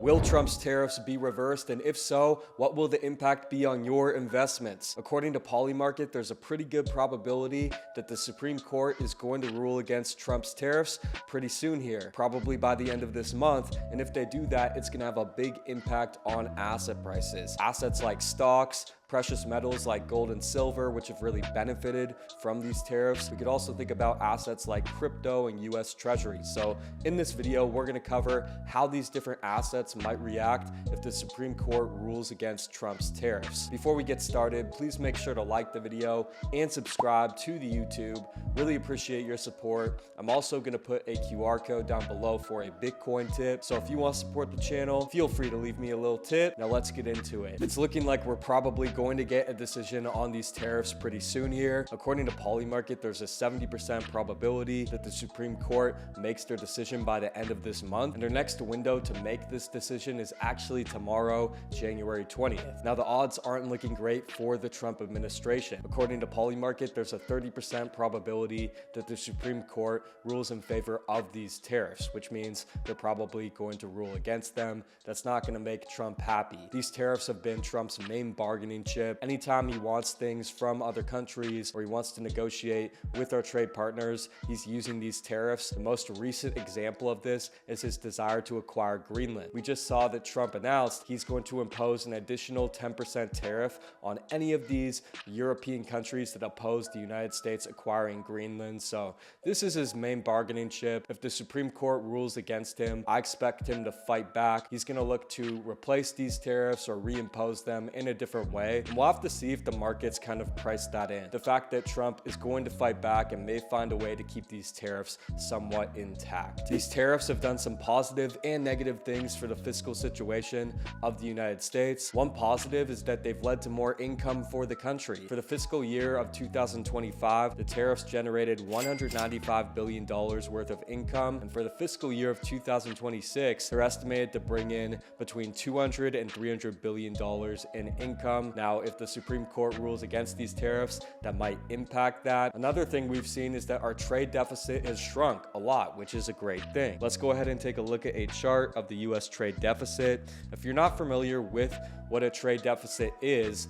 Will Trump's tariffs be reversed? And if so, what will the impact be on your investments? According to Polymarket, there's a pretty good probability that the Supreme Court is going to rule against Trump's tariffs pretty soon here, probably by the end of this month. And if they do that, it's going to have a big impact on asset prices. Assets like stocks, precious metals like gold and silver, which have really benefited from these tariffs. We could also think about assets like crypto and US Treasuries. So in this video, we're going to cover how these different assets might react if the Supreme Court rules against Trump's tariffs. Before we get started, please make sure to like the video and subscribe to the YouTube. Really appreciate your support. I'm also going to put a QR code down below for a Bitcoin tip. So if you want to support the channel, feel free to leave me a little tip. Now let's get into it. It's looking like we're probably going to get a decision on these tariffs pretty soon here. According to Polymarket, there's a 70% probability that the Supreme Court makes their decision by the end of this month. And their next window to make this decision is actually tomorrow, January 20th. Now the odds aren't looking great for the Trump administration. According to Polymarket, there's a 30% probability that the Supreme Court rules in favor of these tariffs, which means they're probably going to rule against them. That's not going to make Trump happy. These tariffs have been Trump's main bargaining chip. Anytime he wants things from other countries or he wants to negotiate with our trade partners, he's using these tariffs. The most recent example of this is his desire to acquire Greenland. We just saw that Trump announced he's going to impose an additional 10% tariff on any of these European countries that oppose the United States acquiring Greenland. So this is his main bargaining chip. If the Supreme Court rules against him, I expect him to fight back. He's going to look to replace these tariffs or reimpose them in a different way. And we'll have to see if the markets kind of price that in. The fact that Trump is going to fight back and may find a way to keep these tariffs somewhat intact. These tariffs have done some positive and negative things for the fiscal situation of the United States. One positive is that they've led to more income for the country. For the fiscal year of 2025, the tariffs generated $195 billion worth of income. And for the fiscal year of 2026, they're estimated to bring in between $200 and $300 billion in income. Now, if the Supreme Court rules against these tariffs, that might impact that. Another thing we've seen is that our trade deficit has shrunk a lot, which is a great thing. Let's go ahead and take a look at a chart of the US trade deficit. If you're not familiar with what a trade deficit is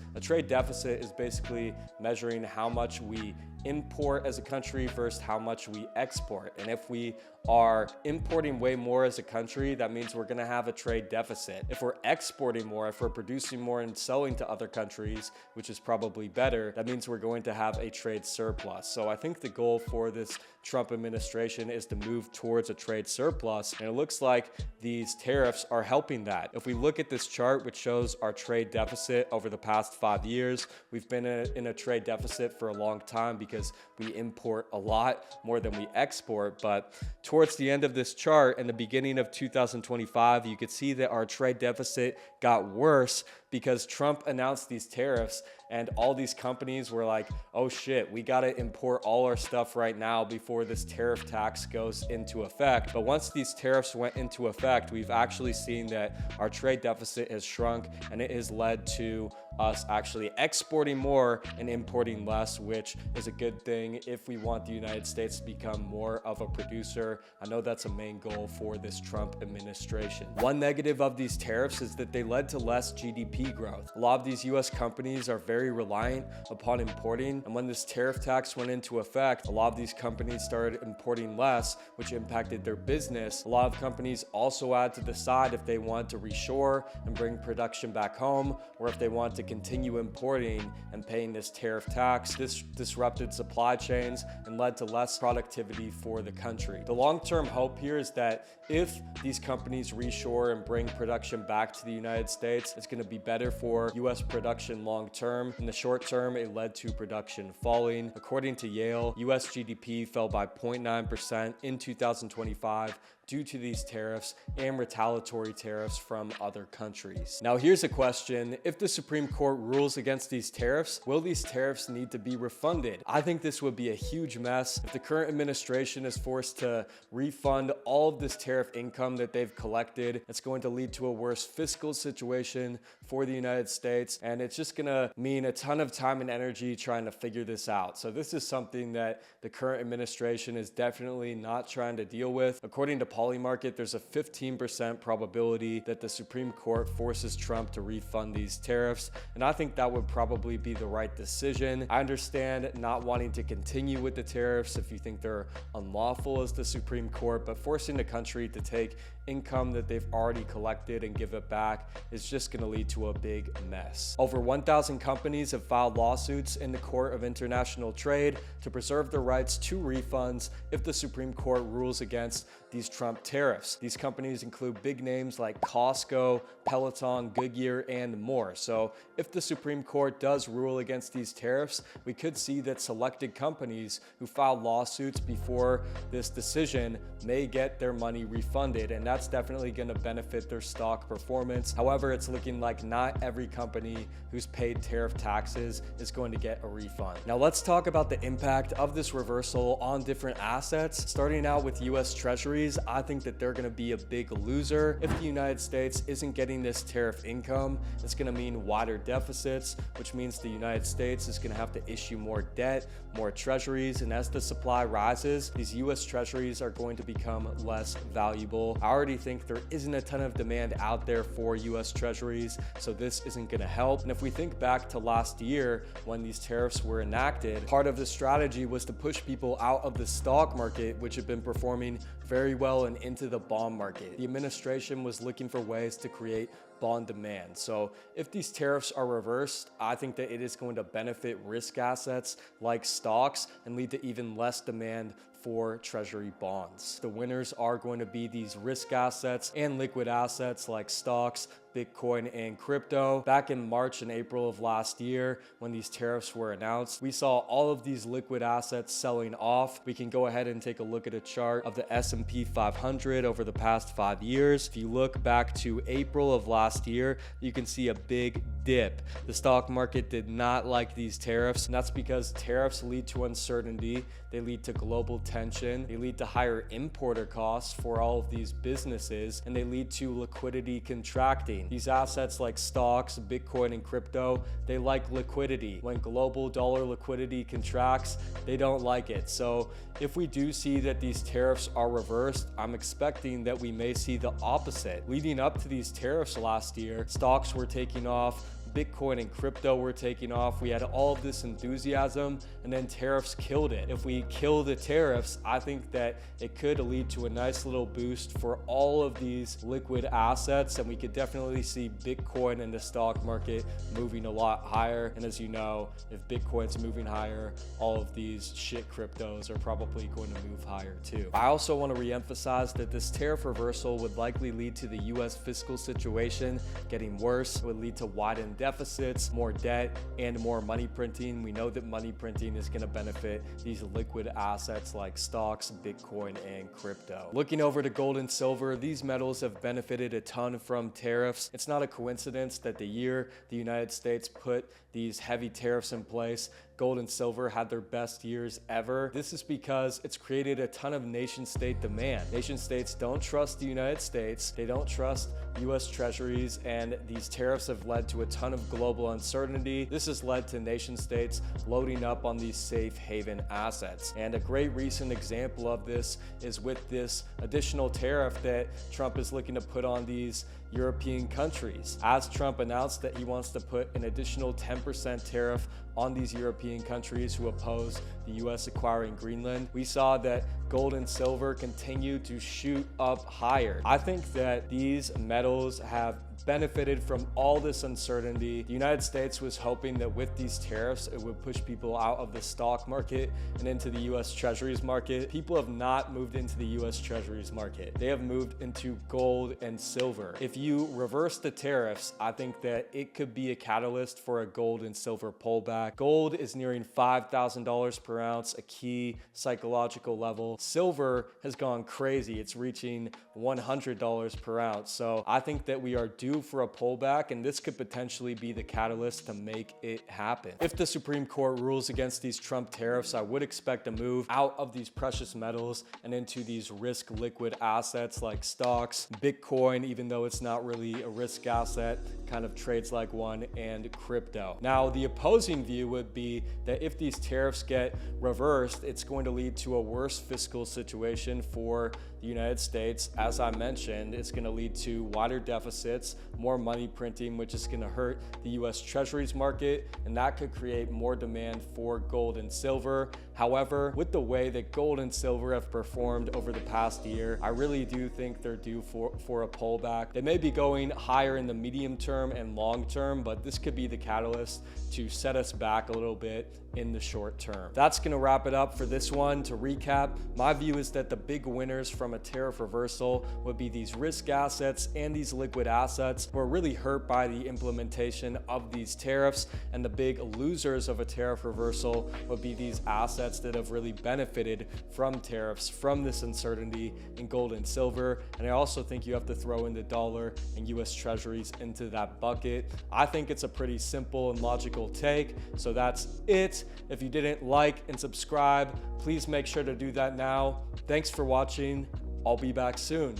basically measuring how much we import as a country versus how much we export. And if we are importing way more as a country, that means we're going to have a trade deficit. If we're exporting more, if we're producing more and selling to other countries, which is probably better, that means we're going to have a trade surplus. So I think the goal for this Trump administration is to move towards a trade surplus, and it looks like these tariffs are helping that. If we look at this chart, which shows our trade deficit over the past 5 years, we've been in a trade deficit for a long time because we import a lot more than we export. But towards the end of this chart, in the beginning of 2025, you could see that our trade deficit got worse because Trump announced these tariffs and all these companies were like, oh shit, we got to import all our stuff right now before this tariff tax goes into effect. But once these tariffs went into effect, we've actually seen that our trade deficit has shrunk, and it has led to us actually exporting more and importing less, which is a good thing if we want the United States to become more of a producer. I know that's a main goal for this Trump administration. One negative of these tariffs is that they led to less GDP growth. A lot of these US companies are very reliant upon importing, and when this tariff tax went into effect, a lot of these companies started importing less, which impacted their business. A lot of companies also had to decide if they want to reshore and bring production back home, or if they want to continue importing and paying this tariff tax. This disrupted supply chains and led to less productivity for the country. The long-term hope here is that if these companies reshore and bring production back to the United States, it's going to be better for US production long-term. In the short term, it led to production falling. According to Yale, US GDP fell by 0.9% in 2025 due to these tariffs and retaliatory tariffs from other countries. Now here's a question. If the Supreme Court rules against these tariffs, will these tariffs need to be refunded? I think this would be a huge mess. If the current administration is forced to refund all of this tariff income that they've collected, it's going to lead to a worse fiscal situation for the United States, and it's just gonna mean a ton of time and energy trying to figure this out. So this is something that the current administration is definitely not trying to deal with. According to Polymarket, there's a 15% probability that the Supreme Court forces Trump to refund these tariffs, and I think that would probably be the right decision. I understand not wanting to continue with the tariffs if you think they're unlawful as the Supreme Court, but forcing the country to take income that they've already collected and give it back is just going to lead to a big mess. Over 1,000 companies have filed lawsuits in the Court of International Trade to preserve their rights to refunds if the Supreme Court rules against these Trump tariffs. These companies include big names like Costco, Peloton, Goodyear, and more. So if the Supreme Court does rule against these tariffs, we could see that selected companies who filed lawsuits before this decision may get their money refunded, and that's definitely going to benefit their stock performance. However, it's looking like not every company who's paid tariff taxes is going to get a refund. Now let's talk about the impact of this reversal on different assets. Starting out with US Treasuries, I think that they're going to be a big loser. If the United States isn't getting this tariff income, it's going to mean wider deficits, which means the United States is going to have to issue more debt, more treasuries, and as the supply rises, these US Treasuries are going to become less valuable. I already think there isn't a ton of demand out there for US Treasuries, so this isn't going to help. And if we think back to last year when these tariffs were enacted, part of the strategy was to push people out of the stock market, which had been performing very well, and into the bond market. The administration was looking for ways to create bond demand. So if these tariffs are reversed, I think that it is going to benefit risk assets like stocks and lead to even less demand for treasury bonds. The winners are going to be these risk assets and liquid assets like stocks, Bitcoin, and crypto. Back in March and April of last year, when these tariffs were announced, we saw all of these liquid assets selling off. We can go ahead and take a look at a chart of the S&P 500 over the past 5 years. If you look back to April of last year, you can see a big dip. The stock market did not like these tariffs, and that's because tariffs lead to uncertainty. They lead to global tension. They lead to higher importer costs for all of these businesses, and they lead to liquidity contracting. These assets like stocks, Bitcoin, and crypto, they like liquidity. When global dollar liquidity contracts, they don't like it. So if we do see that these tariffs are reversed, I'm expecting that we may see the opposite. Leading up to these tariffs last year, stocks were taking off, Bitcoin and crypto were taking off. We had all of this enthusiasm, and then tariffs killed it. If we kill the tariffs, I think that it could lead to a nice little boost for all of these liquid assets, and we could definitely see Bitcoin and the stock market moving a lot higher. And as you know, if Bitcoin's moving higher, all of these shit cryptos are probably going to move higher too. I also want to reemphasize that this tariff reversal would likely lead to the US fiscal situation getting worse. It would lead to widened deficits, more debt, and more money printing. We know that money printing is going to benefit these liquid assets like stocks, Bitcoin, and crypto. Looking over to gold and silver, these metals have benefited a ton from tariffs. It's not a coincidence that the year the United States put these heavy tariffs in place, gold and silver had their best years ever. This is because it's created a ton of nation state demand. Nation states don't trust the United States. They don't trust US Treasuries, and these tariffs have led to a ton of global uncertainty. This has led to nation states loading up on these safe haven assets. And a great recent example of this is with this additional tariff that Trump is looking to put on these European countries. As Trump announced that he wants to put an additional 10% tariff on these European countries who oppose the US acquiring Greenland, we saw that gold and silver continue to shoot up higher. I think that these metals have benefited from all this uncertainty. The United States was hoping that with these tariffs, it would push people out of the stock market and into the US Treasuries market. People have not moved into the US Treasuries market. They have moved into gold and silver. If you reverse the tariffs, I think that it could be a catalyst for a gold and silver pullback. Gold is nearing $5,000 per ounce, a key psychological level. Silver has gone crazy. It's reaching $100 per ounce. So I think that we are due for a pullback, and this could potentially be the catalyst to make it happen. If the Supreme Court rules against these Trump tariffs, I would expect a move out of these precious metals and into these risk liquid assets like stocks, Bitcoin, even though it's not really a risk asset, kind of trades like one, and crypto. Now, the opposing view would be that if these tariffs get reversed, it's going to lead to a worse fiscal situation for the United States, as I mentioned, it's going to lead to wider deficits, more money printing, which is going to hurt the US Treasuries market, and that could create more demand for gold and silver. However, with the way that gold and silver have performed over the past year, I really do think they're due for a pullback. They may be going higher in the medium term and long term, but this could be the catalyst to set us back a little bit in the short term. That's going to wrap it up for this one. To recap, my view is that the big winners from a tariff reversal would be these risk assets and these liquid assets who are really hurt by the implementation of these tariffs, and the big losers of a tariff reversal would be these assets that have really benefited from tariffs, from this uncertainty in gold and silver. And I also think you have to throw in the dollar and US Treasuries into that bucket. I think it's a pretty simple and logical take. So that's it. If you didn't like and subscribe, please make sure to do that now. Thanks for watching. I'll be back soon.